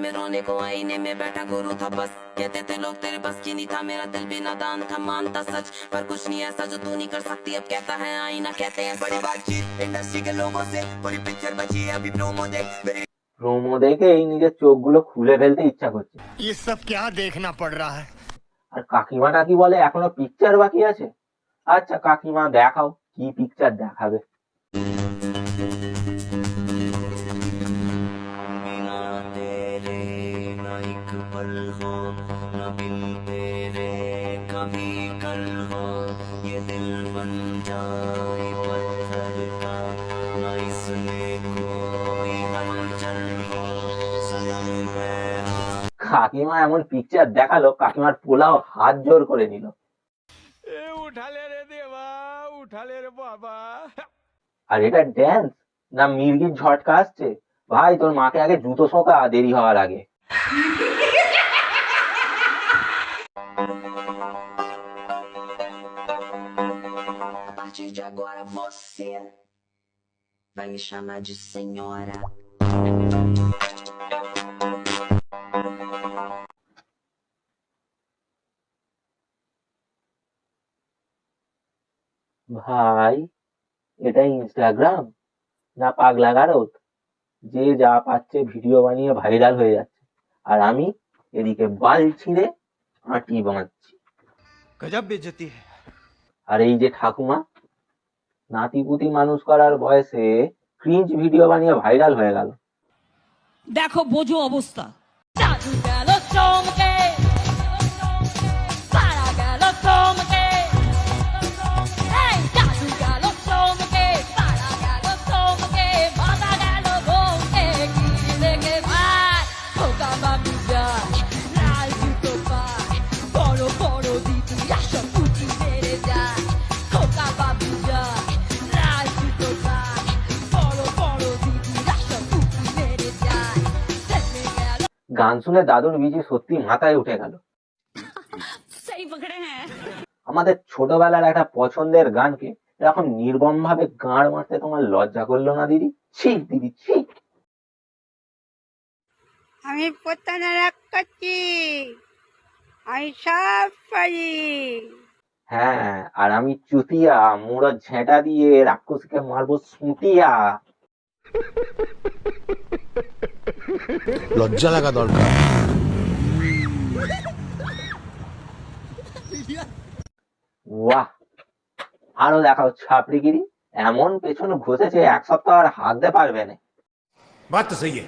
मैं रोने को आईने में बैठा गुरु था बस कहते थे लोग तेरे बस की नहीं था मेरा दिल भी नादान था मानता सच पर कुछ नहीं ऐसा जो तू नहीं कर सकती अब कहता है आईना कहते हैं बड़ी बातचीत इंडस्ट्री के लोगों से पूरी पिक्चर बची है अभी प्रोमो দেখে এই নিজের চোখগুলো খুলে ফেলতে ইচ্ছা করছে। ये सब क्या देखना पड़ रहा है। আর কাকিমাটা কি বলে এখনো পিকচার বাকি আছে। আচ্ছা কাকিমা দেখাও কি পিকচার দেখাবে। কাকিমা এমন পিকচার দেখালো কাকিমার পোলাও হাত জোর করে নিল। उठा ले रे देवा, उठा ले रे बाबा। আর এটা ড্যান্স না মির্গির ঝটকা আসছে? ভাই তোর মাকে আগে জুতো শোকা দেরি হওয়ার আগে। ভাই এটা ইনস্টাগ্রাম না পাগলা গারদ? যে যা পাচ্ছে ভিডিও বানিয়ে ভাইরাল হয়ে যাচ্ছে আর আমি এদিকে বাল ছিঁড়ে আঁটি বাঁধছি। गजब बेइज्जती है। আর এই যে ঠাকুমা নাতিপুতি মানুষ করার বয়সে ক্রিঞ্জ ভিডিও বানিয়ে ভাইরাল হয়ে গেল। দেখো বোঝো অবস্থা। জাদু গেল চমকে, সারা গেল চমকে, এই জাদু গেল চমকে, সারা গেল চমকে, মাথা গেল বমকে, কি দেখে ভাই খোকা বাবু যায়, লাল জুতো পায়, বড় বড় দিদি আসা পুচি মেরে যায়, খোকা বাবু যায়, লাল জুতো পায়, বড় বড় দিদি আসা পুচি মেরে যায়, দেখে গেল। গান শুনে দাদুর বিজি সত্যি মাথায় উঠে গেল। সেই পকড়ে হ্যাঁ। আমাদের ছোটবেলার একটা পছন্দের গানকে এরকম নির্মম ভাবে গাঁড় মারতে তোমার লজ্জা করলো না দিদি? ছি দিদি ছি। আমি পোতানা রাগ করছি, আমি সব পারি। হ্যাঁ আর আমি চুতিয়া মুড়ো ঝেঁটা দিয়ে রাক্ষসকে মারবো সুটিয়া। लज्जा लगा दरकार। বাহ আরো দেখাও ছাপড়িগিরি। এমন পেছনে ঘষেছে এক সপ্তাহ আর হাঁটতে পারবে না। बात तो सही है।